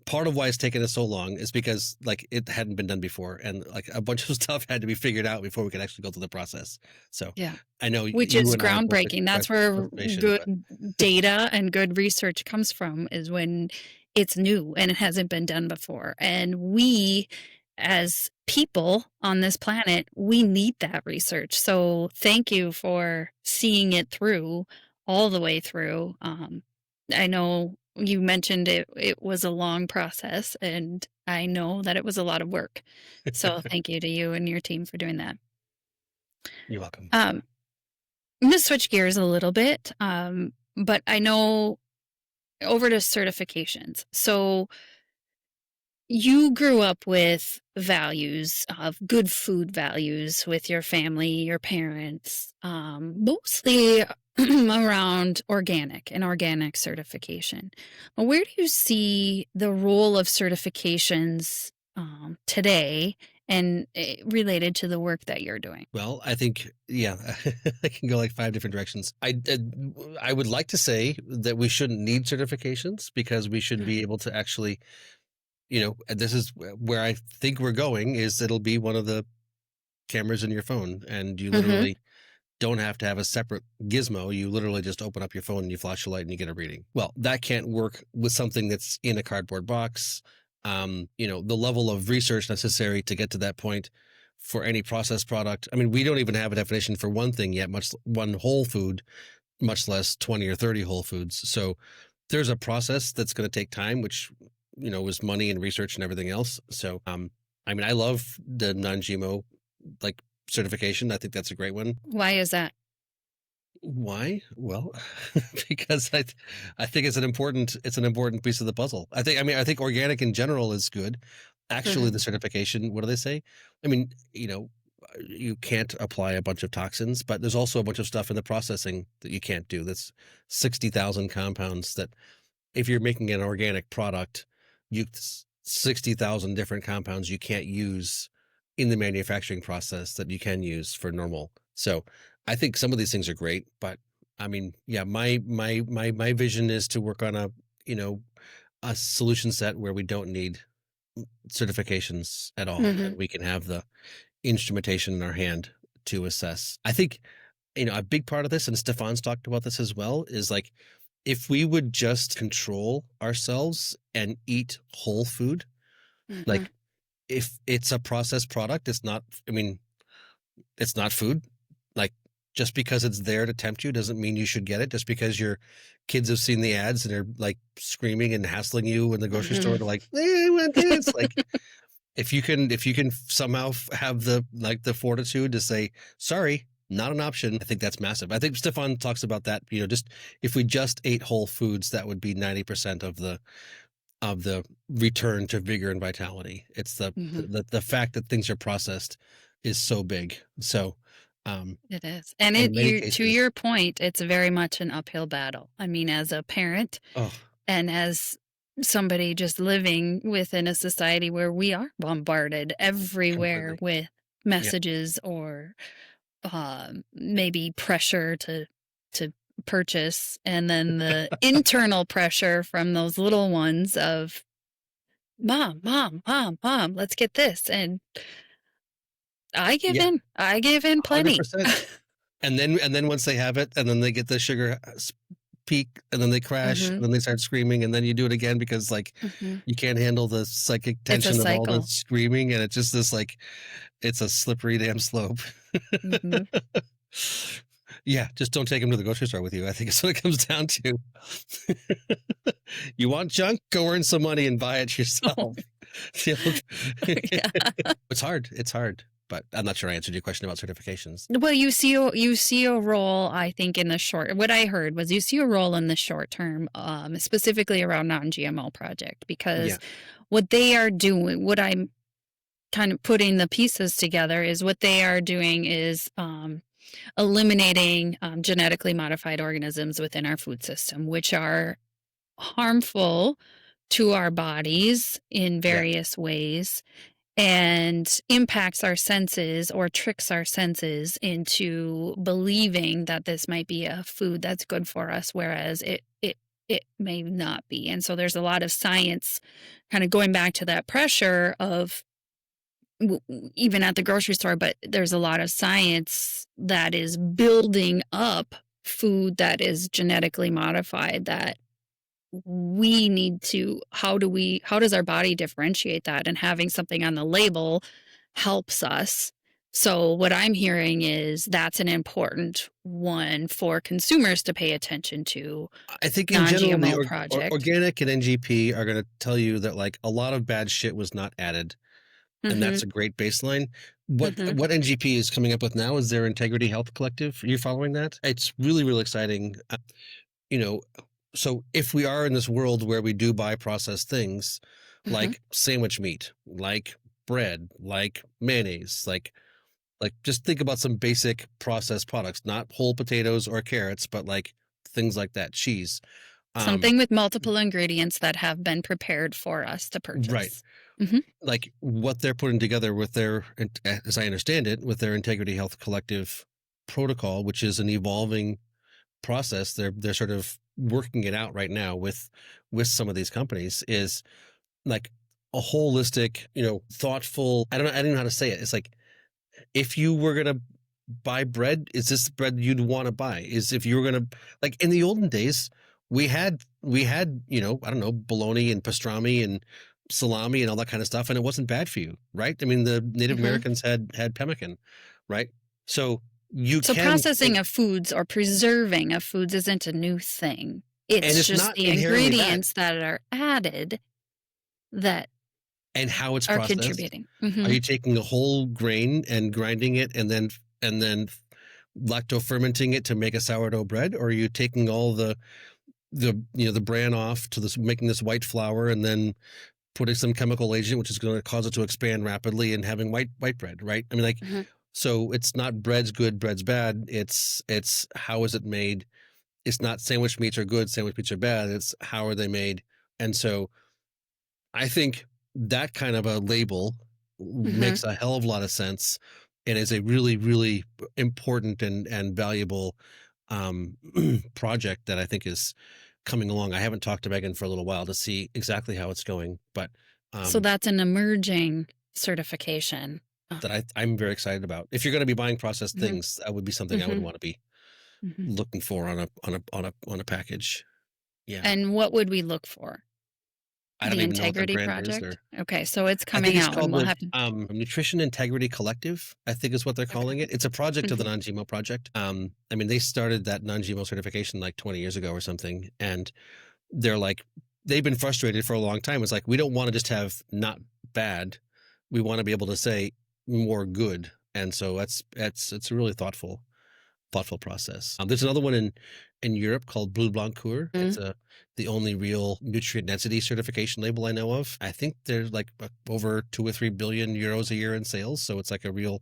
part of why it's taken us so long is because, like, it hadn't been done before, and, like, a bunch of stuff had to be figured out before we could actually go through the process. So, Yeah. I know Which you is and I are both groundbreaking. That's expressed where frustration, good but data and good research comes from, is when it's new and it hasn't been done before. And we, as people on this planet, we need that research. So thank you for seeing it through all the way through. I know you mentioned it was a long process, and I know that it was a lot of work. So thank you to you and your team for doing that. you're welcome. Um, I'm going to switch gears a little bit, but I know over to certifications. So you grew up with values of good food values with your family, your parents, mostly around organic and organic certification. Where do you see the role of certifications today and related to the work that you're doing? Well, I think, yeah, I can go like 5 different directions. I would like to say that we shouldn't need certifications because we should be Mhm. able to actually, and this is where I think we're going, is it'll be one of the cameras in your phone, and you Mhm. literally don't have to have a separate gizmo. You literally just open up your phone and you flash a light and you get a reading. Well, that can't work with something that's in a cardboard box. The level of research necessary to get to that point for any processed product. I mean, we don't even have a definition for one thing yet, much one whole food, much less 20 or 30 whole foods. So there's a process that's going to take time, which, is money and research and everything else. So, I mean, I love the non-GMO like certification. I think that's a great one. Why is that? Why? Well, because I think it's an important piece of the puzzle. I think organic in general is good. Actually, Mhm. the certification, what do they say? I mean, you can't apply a bunch of toxins, but there's also a bunch of stuff in the processing that you can't do. That's 60,000 compounds that if you're making an organic product, 60,000 different compounds you can't use in the manufacturing process that you can use for normal. So I think some of these things are great, but I mean, yeah, my vision is to work on you know, a solution set where we don't need certifications at all, and Mhm. we can have the instrumentation in our hand to assess. I think, a big part of this, and Stefan's talked about this as well, is like if we would just control ourselves and eat whole food, Mhm. like if it's a processed product, I mean, it's not food. Like just because it's there to tempt you doesn't mean you should get it. Just because your kids have seen the ads and are like screaming and hassling you in the grocery store Mhm. to like, I want this. Like if you can somehow have the fortitude to say sorry, not an option. I think that's massive. I think Stefan talks about that. Just if we just ate whole foods, that would be 90% of the return to vigor and vitality. It's the Mhm. the fact that things are processed is so big. So, um, It is. And and it in many you to cases, your point, it's very much an uphill battle. I mean, as a parent oh, and as somebody just living within a society where we are bombarded everywhere completely, with yeah, messages or maybe pressure to purchase, and then the internal pressure from those little ones of mom, mom, mom, mom, let's get this. And I give yeah, in. I give in plenty. 100%. And then once they have it, and then they get the sugar peak, and then they crash, and Hmm. then they start screaming, and then you do it again because like Hmm. you can't handle the psychic It's a tension of all the cycle. screaming, and it's just this like it's a slippery damn slope. Hmm. Yeah, just don't take them to the grocery store with you. I think it's what it comes down to. You want junk? Go earn some money and buy it yourself. Yeah. It's hard. It's hard. But I'm not sure I answered your question about certifications. Well, you see a role, I think, in the short. What I heard was you see a role in the short term, specifically around non-GMO project, because Yeah. what they are doing, what I'm kind of putting the pieces together, is what they are doing is eliminating genetically modified organisms within our food system, which are harmful to our bodies in Yeah. various ways. and impacts our senses or tricks our senses into believing that this might be a food that's good for us, whereas it may not be. And so there's a lot of science kind of going back to that pressure of even at the grocery store, but there's a lot of science that is building up food that is genetically modified that we need to how does our body differentiate that, and having something on the label helps us. So what I'm hearing is that's an important one for consumers to pay attention to. I think in general, the Non-GMO project. organic and NGP are going to tell you that like a lot of bad shit was not added, and Mhm. that's a great baseline. Mhm. What NGP is coming up with now is their Integrity Health Collective. Are you following that? It's really really exciting. You know, so if we are in this world where we do buy processed things, Mhm. like sandwich meat, like bread, like mayonnaise, like just think about some basic processed products, not whole potatoes or carrots, but like things like that, cheese. Um, Something with multiple ingredients that have been prepared for us to right. purchase. Mhm. Like what they're putting together with their, as I understand it, with their Integrity Health Collective protocol, which is an evolving process. They're sort of working it out right now with some of these companies. Is like a holistic, thoughtful. I don't know how to say it. It's like if you were gonna buy bread, is this the bread you'd want to buy? Is if you were gonna like in the olden days, we had I don't know, bologna and pastrami and salami and all that kind of stuff, and it wasn't bad for you, right? I mean, the Native Mhm. Americans had pemmican, right? So you So can, processing of foods or preserving of foods isn't a new thing. and It's it's just not the inherently bad. ingredients that are added that And how it's are processed. contributing. Are Mhm. you taking a whole grain and grinding it and then lacto fermenting it to make a sourdough bread? Or are you taking all the bran off to this, making this white flour and then putting some chemical agent, which is going to cause it to expand rapidly and having white bread, right? I mean, like, Mhm. so it's not bread's good, bread's bad. It's how is it made? It's not sandwich meats are good, sandwich meats are bad. It's how are they made? And so I think that kind of a label Mhm. makes a hell of a lot of sense and is a really, really important and valuable um, project that I think is coming along. I haven't talked to Megan for a little while to see exactly how it's going, but So um, that's an emerging certification. that I'm very excited about. If you're going to be buying processed Mhm. things, that would be something I would Mhm. want to be Mhm. looking for on a package. Yeah. And what would we look for? I don't The even know what that Integrity brand is. Project? Okay, so it's I think coming it's out and called we'll the, have to. Nutrition Integrity Collective, I think is what they're Okay. calling it. It's a project of the Mhm. non-GMO project. I mean, they started that non-GMO certification like 20 years ago or something, and they're like they've been frustrated for a long time. It's like we don't want to just have not bad. We want to be able to say more good. And so that's it's a really thoughtful process. There's another one in Europe called Blue Blancourt. Mm. It's the only real nutrient density certification label I know of. I think there's like over 2 or 3 billion euros a year in sales, so it's like a real,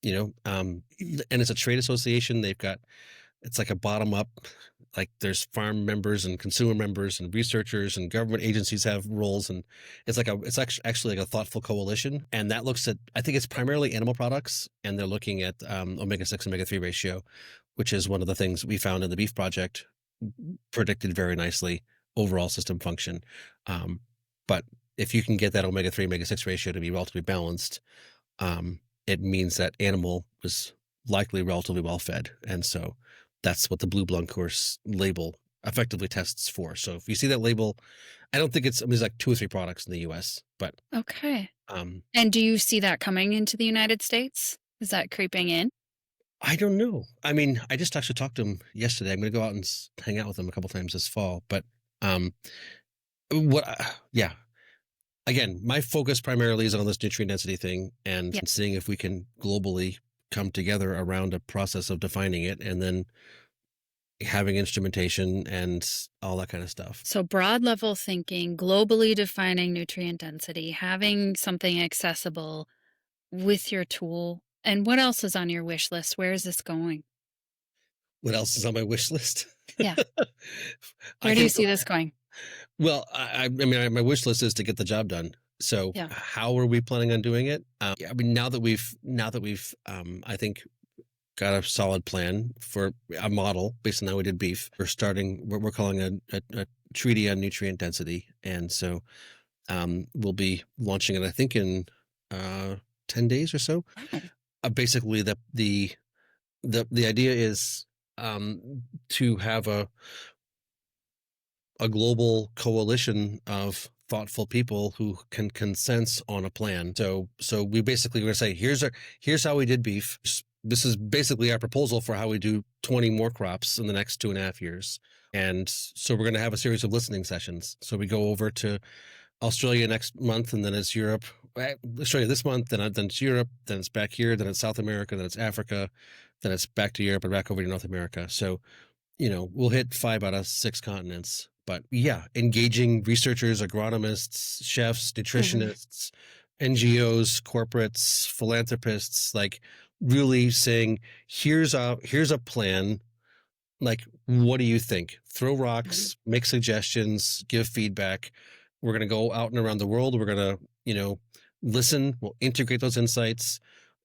and it's a trade association. They've got it's like a bottom up. Like there's farm members and consumer members and researchers and government agencies have roles, and it's actually like a thoughtful coalition, and that looks at I think it's primarily animal products, and they're looking at omega 6 omega 3 ratio, which is one of the things we found in the beef project predicted very nicely overall system function. Um, but if you can get that omega 3 omega 6 ratio to be relatively balanced, it means that animal was likely relatively well fed. And so that's what the Blue Blanc course label effectively tests for. So if you see that label, I don't think I mean, there's like 2 or 3 products in the US, but Okay. um, And do you see that coming into the United States? Is that creeping in? I don't know. I mean, I just actually talked to him yesterday. I'm going to go out and hang out with him a couple times this fall. But um, yeah. Again, my focus primarily is on this nutrient density thing and Yeah. seeing if we can globally come together around a process of defining it and then having instrumentation and all that kind of stuff. So broad level thinking, globally defining nutrient density, having something accessible with your tool. And what else is on your wish list? Where is this going? What else is on my wish list? Yeah. I Where do you can see this going? well, I mean, my wish list is to get the job done. So Yeah. how are we planning on doing it? Yeah, I mean, now that we've I think got a solid plan for a model based on how we did beef. We're starting. We're calling a treaty on nutrient density, and so we'll be launching it. I think in uh, 10 days or so. Wow. Basically, the idea is to have a global coalition of thoughtful people who can consensus on a plan. So we basically going to say here's how we did beef. This is basically our proposal for how we do 20 more crops in the next 2.5 years. And so we're going to have a series of listening sessions. So we go over to Australia next month, and then it's Europe. Australia this month, then it's Europe, then it's back here, then it's South America, then it's Africa, then it's back to Europe and back over to North America. So we'll hit 5 out of 6 continents. But yeah, engaging researchers, agronomists, chefs, Hmm. nutritionists, NGOs, corporates, philanthropists, like really saying, here's a plan. Like, what do you think? Throw Hmm. rocks, make suggestions, give feedback. We're going to go out and around the world. We're going to, listen, we'll integrate those insights.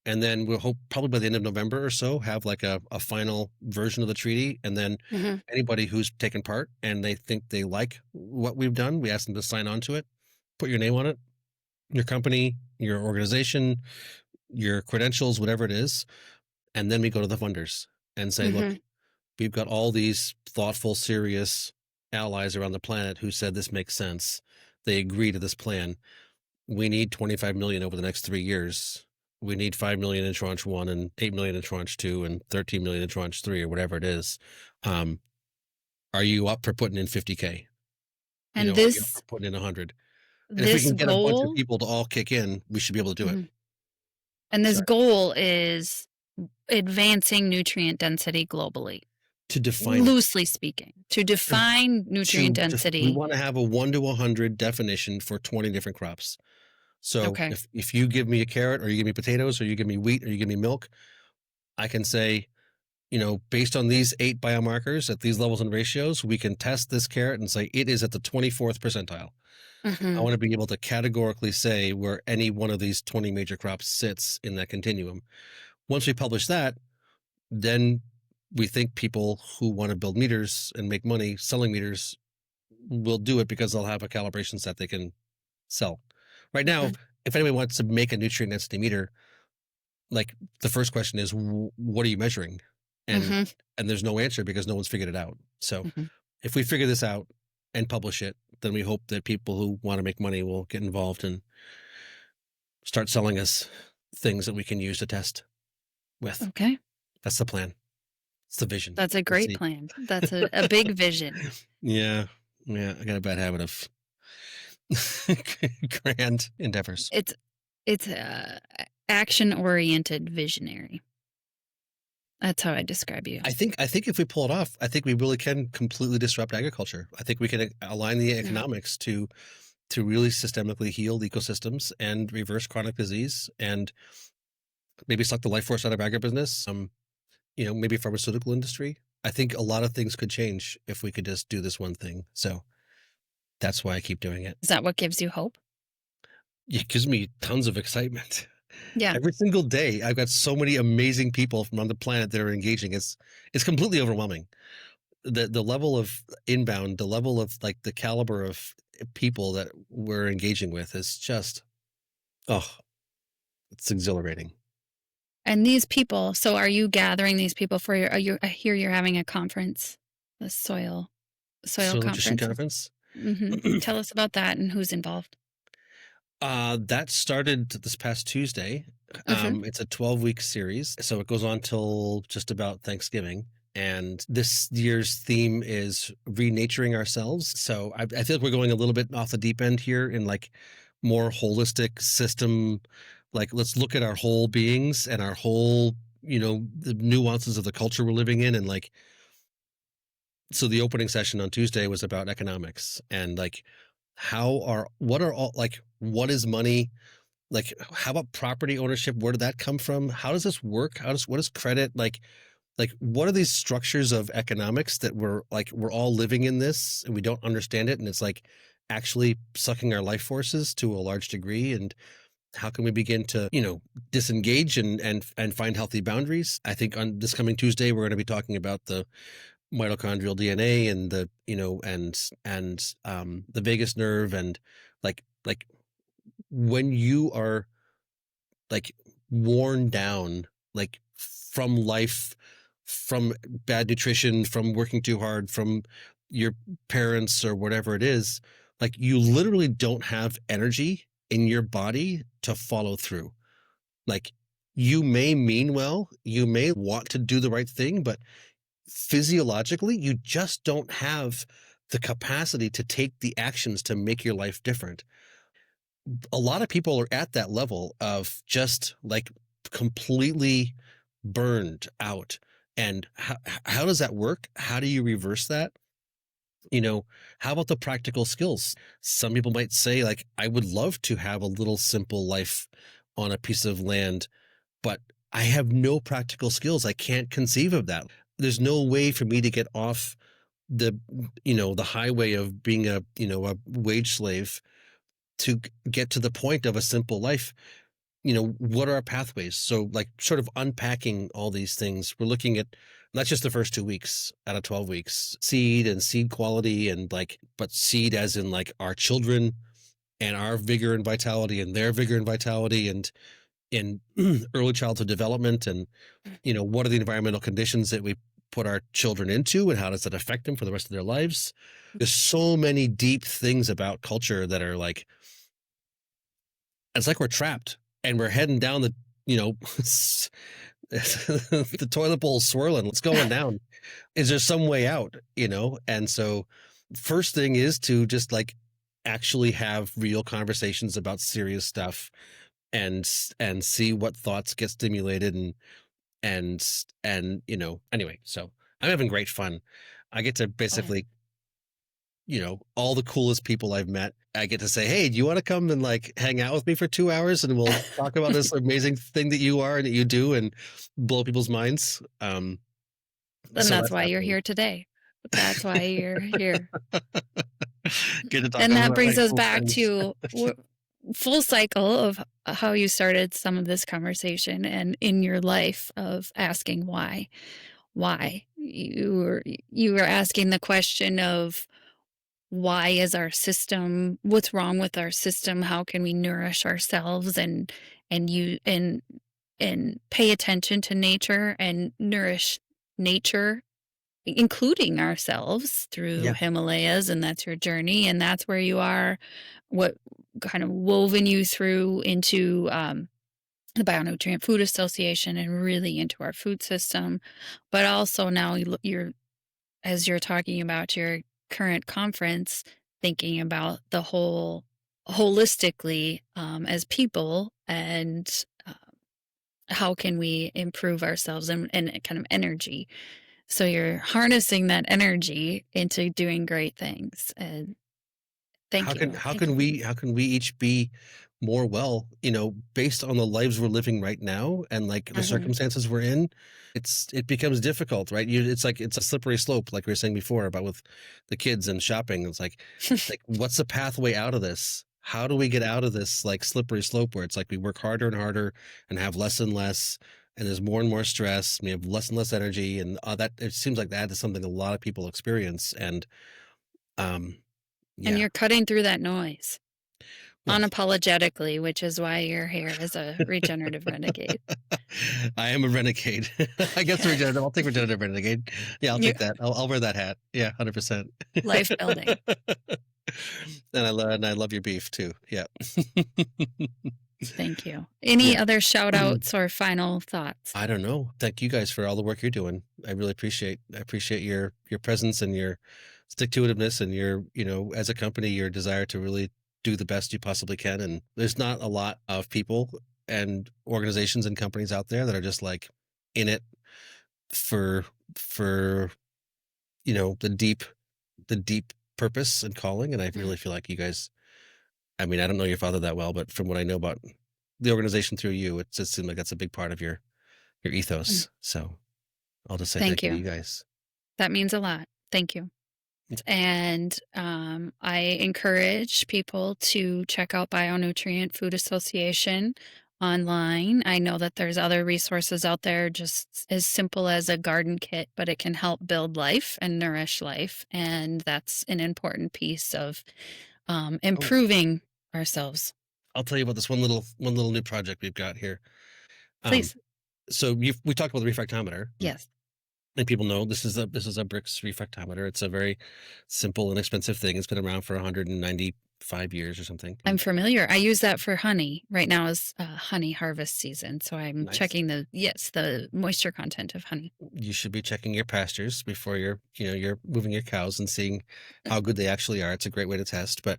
And then we'll hope probably by the end of November or so have like a final version of the treaty. And then Hmm. anybody who's taken part and they think they like what we've done, we ask them to sign on to it, put your name on it, your company, your organization, your credentials, whatever it is. And then we go to the funders and say, look, Hmm. we've got all these thoughtful, serious allies around the planet who said this makes sense. They agree to this plan. We need 25 million over the next 3 years. We need 5 million in tranche one and 8 million in tranche two and 13 million in tranche three or whatever it is. Um, are you up for putting in 50K? And Are you up for this putting in 100? And if we this can get a bunch of goal, people to all kick in, we should be able to do it. mhm, and this Sorry. goal is advancing nutrient density globally, To define it. loosely speaking, to define nutrient We density. want to have a 1 to 100 definition for 20 different crops. So Okay. if you give me a carrot or you give me potatoes or you give me wheat or you give me milk, I can say, based on these 8 biomarkers at these levels and ratios, we can test this carrot and say it is at the 24th percentile. I Hmm. want to be able to categorically say where any one of these 20 major crops sits in that continuum. Once we publish that, then we think people who want to build meters and make money selling meters will do it because they'll have a calibration set they can sell. Right now, if anybody wants to make a nutrient density meter, like the first question is, what are you measuring? And Hmm. and there's no answer because no one's figured it out. So Hmm. if we figure this out and publish it, then we hope that people who want to make money will get involved and start selling us things that we can use to test with. Okay. That's the plan. It's the vision. That's a We'll great see. plan. That's a big vision. Yeah. Yeah. I got a bad habit of grand endeavors. It's action oriented visionary. That's how I describe you. I think if we pull it off, I think we really can completely disrupt agriculture. I think we can align the Mhm. economics to really systemically heal ecosystems and reverse chronic disease and maybe suck the life force out of agribusiness. Maybe pharmaceutical industry. I think a lot of things could change if we could just do this one thing. So that's why I keep doing it. Is that what gives you hope? It gives me tons of excitement. Yeah. Every single day, I've got so many amazing people from on the planet that are engaging. It's completely overwhelming. The level of inbound, the level of like the caliber of people that we're engaging with is just, oh, it's exhilarating. And these people, so are you gathering these people for I hear you're having a conference, the soil Soil Nutrition conference. Conference. Tell us about that and who's involved. That started this past Tuesday. Hmm. It's a 12-week series, so it goes on till just about Thanksgiving. And this year's theme is renaturing ourselves. So I feel like we're going a little bit off the deep end here in like more holistic system. Like, let's look at our whole beings and our whole, the nuances of the culture we're living in. And like, so the opening session on Tuesday was about economics and like, what is money? Like, how about property ownership? Where did that come from? How does this work? What is credit? Like what are these structures of economics that we're all living in this and we don't understand it? And it's like, actually sucking our life forces to a large degree, and how can we begin to, disengage and find healthy boundaries? I think on this coming Tuesday we're going to be talking about the mitochondrial DNA and the, the vagus nerve, and like when you are like worn down, like from life, from bad nutrition, from working too hard, from your parents or whatever it is, like you literally don't have energy in your body to follow through. Like you may mean well, you may want to do the right thing, but physiologically, you just don't have the capacity to take the actions to make your life different. A lot of people are at that level of just like completely burned out. And how does that work? How do you reverse that? How about the practical skills? Some people might say, like, I would love to have a little simple life on a piece of land, but I have no practical skills. I can't conceive of that. There's no way for me to get off the, the highway of being a wage slave to get to the point of a simple life. What are our pathways? So, like, sort of unpacking all these things, we're looking at not just the first 2 weeks out of 12 weeks, seed and seed quality, and but seed as in like our children and our vigor and vitality and their vigor and vitality, and in early childhood development, and what are the environmental conditions that we put our children into, and how does that affect them for the rest of their lives? There's so many deep things about culture that are like, it's like we're trapped and we're heading down the, the toilet bowl swirling. What's going down? Is there some way out? And so first thing is to just like actually have real conversations about serious stuff, and see what thoughts get stimulated, and anyway, so I'm having great fun. I get to Good. basically, all the coolest people I've met, I get to say, hey, do you want to come and like hang out with me for 2 hours, and we'll talk about this amazing thing that you are and that you do, and blow people's minds. And So that's that's why you're happening. here today. That's why you're here. Get to talk And with that my brings us cool back friends. to full cycle of how you started some of this conversation and in your life of asking why. Why? You were asking the question of why is our system, what's wrong with our system? How can we nourish ourselves and you and pay attention to nature and nourish nature, including ourselves through Yeah. Himalayas, and that's your journey, and that's where you are. What kind of woven you through into the BioNutrient Food Association and really into our food system, but also now you're, as you're talking about your current conference, thinking about the whole holistically as people, and how can we improve ourselves, and kind of energy. So you're harnessing that energy into doing great things. And How thank can you. how Thank you can for we how can we each be more well, based on the lives we're living right now, and like the Mhm. circumstances we're in? It becomes difficult, right? It's like it's a slippery slope, like we were saying before about with the kids and shopping. It's like what's the pathway out of this? How do we get out of this like slippery slope where it's like we work harder and harder and have less and less, and there's more and more stress, and we have less and less energy, and that it seems like that is something a lot of people experience. And um And yeah. you're cutting through that noise Well, unapologetically, which is why you're here as a regenerative renegade. I am a renegade. I guess regenerative. I'll take regenerative renegade. Yeah, I'll You take that. I'll wear that hat. Yeah, 100%. life building. And I love your beef too. Yeah. Thank you. Any Yeah. other shout outs or final thoughts? I don't know. Thank you guys for all the work you're doing. I appreciate your presence and your stick to itiveness, and your, as a company, your desire to really do the best you possibly can. And there's not a lot of people and organizations and companies out there that are just like in it for for the deep purpose and calling. And I Mm, really feel like you guys, I mean, I don't know your father that well, but from what I know about the organization through you, it just seems like that's a big part of your mm. ethos. So I'll just say Thank thank you to you. you guys. That means a lot. Thank you. And I encourage people to check out BioNutrient Food Association online. I know that there's other resources out there just as simple as a garden kit, but it can help build life and nourish life. And that's an important piece of Oh, improving ourselves. I'll tell you about this one little new project we've got here. Um, Please. so we talked about the refractometer, Yes. and people know this is a Brix refractometer. It's a very simple, inexpensive thing. It's been around for 195 years or something. I'm familiar. I use that for honey. Right now is honey harvest season, so I'm Nice. checking the moisture content of honey. You should be checking your pastures before you're moving your cows and seeing how good they actually are. It's a great way to test. But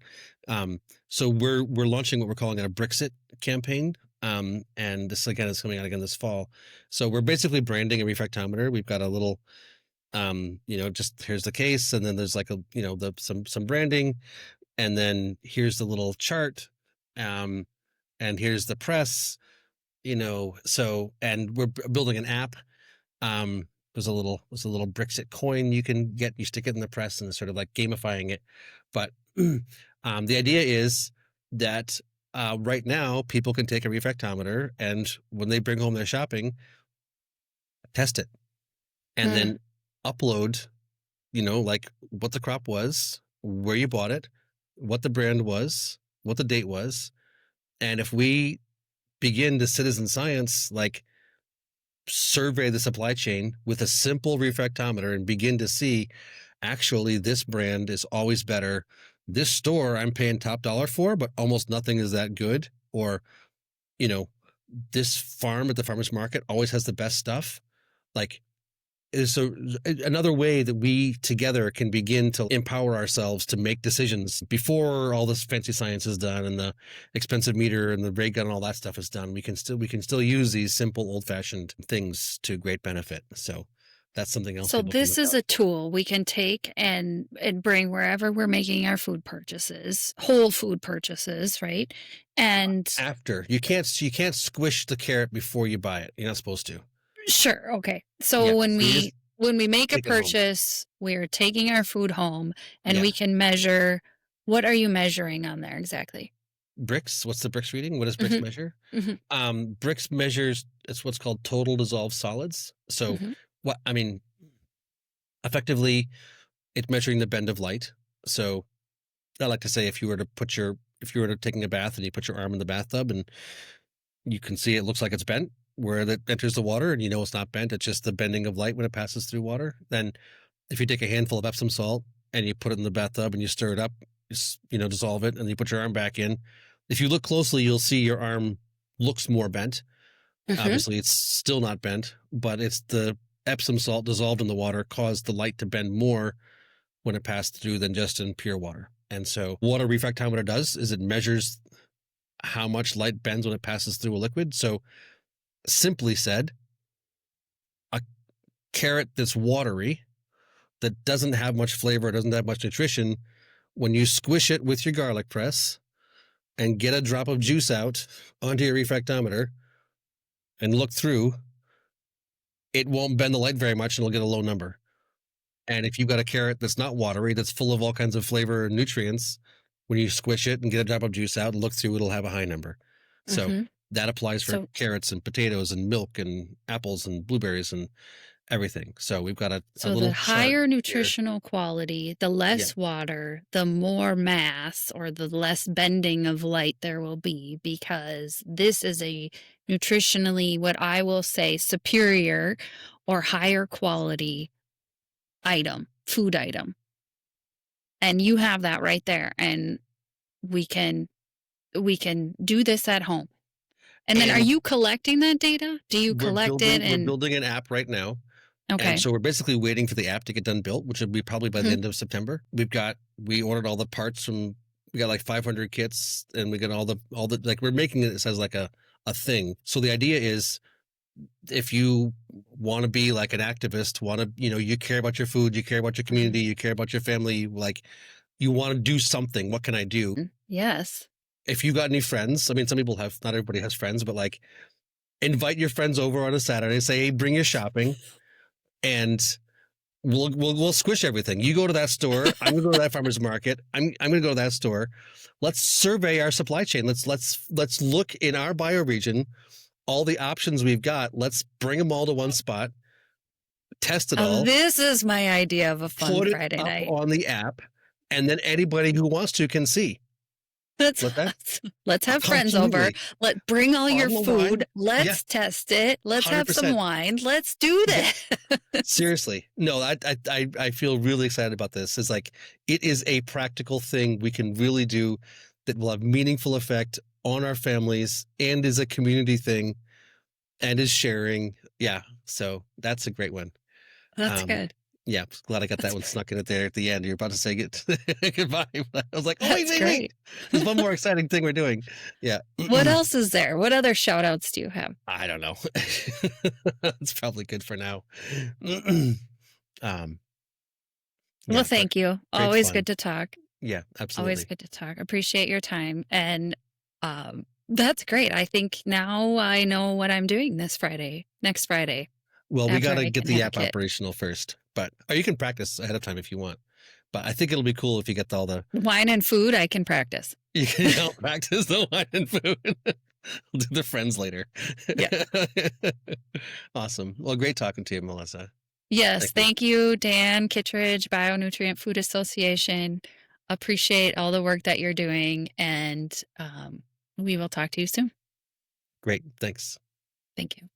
so we're launching what we're calling a Brixit campaign. And this again is coming out again this fall. So we're basically branding a refractometer. We've got a little just here's the case, and then there's like a some branding, and then here's the little chart, um, and here's the press, so and we're building an app. There's a little Brixit coin you can get. You stick it in the press, and it's sort of like gamifying it. But the idea is that right now people can take a refractometer, and when they bring home their shopping, test it, and Hmm. then upload, like what the crop was, where you bought it, what the brand was, what the date was, and if we begin to citizen science, like survey the supply chain with a simple refractometer and begin to see actually this brand is always better. This store I'm paying top dollar for, but almost nothing is that good. Or, you know, this farm at the farmer's market always has the best stuff. Like, is so another way that we together can begin to empower ourselves to make decisions before all this fancy science is done and the expensive meter and the ray gun and all that stuff is done. We can still use these simple old fashioned things to great benefit. So that's something else So people can this look is out a for. tool we can take and bring wherever we're making our food purchases, whole food purchases, right? And After you can't squish the carrot before you buy it. You're not supposed to. sure, okay. Yeah. So when So you we just when we make a take it home. purchase, we're taking our food home and Yeah. we can measure. What are you measuring on there exactly? Brix. What's the Brix reading? What does Brix Hmm. measure? Hmm. Brix measures, it's what's called total dissolved solids. So Hmm. what I mean, effectively, it's measuring the bend of light. So I like to say if you were to taking a bath and you put your arm in the bathtub and you can see it looks like it's bent where it enters the water, and it's not bent, it's just the bending of light when it passes through water. Then if you take a handful of Epsom salt and you put it in the bathtub and you stir it up, dissolve it, and you put your arm back in. If you look closely, you'll see your arm looks more bent. Hmm. Obviously, it's still not bent, but it's the Epsom salt dissolved in the water caused the light to bend more when it passed through than just in pure water. And so, what a refractometer does is it measures how much light bends when it passes through a liquid. So, simply said, a carrot that's watery, that doesn't have much flavor, doesn't have much nutrition, when you squish it with your garlic press and get a drop of juice out onto your refractometer and look through, it won't bend the light very much and it'll get a low number. And if you've got a carrot that's not watery, that's full of all kinds of flavor and nutrients, when you squish it and get a drop of juice out and look through, it'll have a high number. So Hmm. that applies for So carrots and potatoes and milk and apples and blueberries and everything. So we've got a the little chart higher here. nutritional quality, the Yeah. less water, the more mass or the less bending of light there will be, because this is a nutritionally, what I will say, superior or higher quality item, food item. And you have that right there. And we can we can do this at home. And then are And you collecting that data? Do you we're collect it building we're and building an app right now. And okay. so we're basically waiting for the app to get done built, which will be probably by the Mhm. end of September. We ordered all the parts from we got like 500 kits, and we got all the like we're making it as like a thing. So the idea is, if you want to be like an activist, you care about your food, you care about your Mhm. community, you care about your family, like you want to do something, what can I do? Yes. If you got any friends, I mean, some people have, not everybody has friends, but like invite your friends over on a Saturday, say, hey, bring your shopping, and We'll squish everything. You go to that store. I'm gonna go to that farmer's market. I'm gonna go to that store. Let's survey our supply chain. Let's look in our bioregion, all the options we've got. Let's bring them all to one spot, test it all, This is my idea of a fun put it Friday up night. on the app, and then anybody who wants to can see. Let's What that? let's have friends over. Absolutely. Bring all your Bottle of wine. food. Yeah, Let's test it. Let's have some 100%. wine. Let's do Yeah. this. Seriously. No, I feel really excited about this. It's like it is a practical thing we can really do that will have meaningful effect on our families and is a community thing and is sharing. Yeah. So that's a great one. That's Um, good. yeah, glad I got that That's one good. snuck in it there at the end. You're about to say goodbye. But I was like, oh, wait, That's wait, wait. great. There's one more exciting thing we're doing. Yeah. What else is there? What other shout outs do you have? I don't know. It's probably good for now. um, Well, yeah, but thank you. great Always fun. good to talk. Yeah, Always absolutely. good to talk. Appreciate your time. And that's great. I think now I know what I'm doing next Friday, Well, we after got to I get can the have a app kid. operational first, but or you can practice ahead of time if you want. But I think it'll be cool if you get all the Wine and food, I can practice. you can help practice the wine and food. We'll do the friends later. Yeah. Awesome. Well, great talking to you, Melissa. Yes. Thank you. Thank you, Dan Kittredge, BioNutrient Food Association. Appreciate all the work that you're doing. And we will talk to you soon. Great. Thanks. Thank you.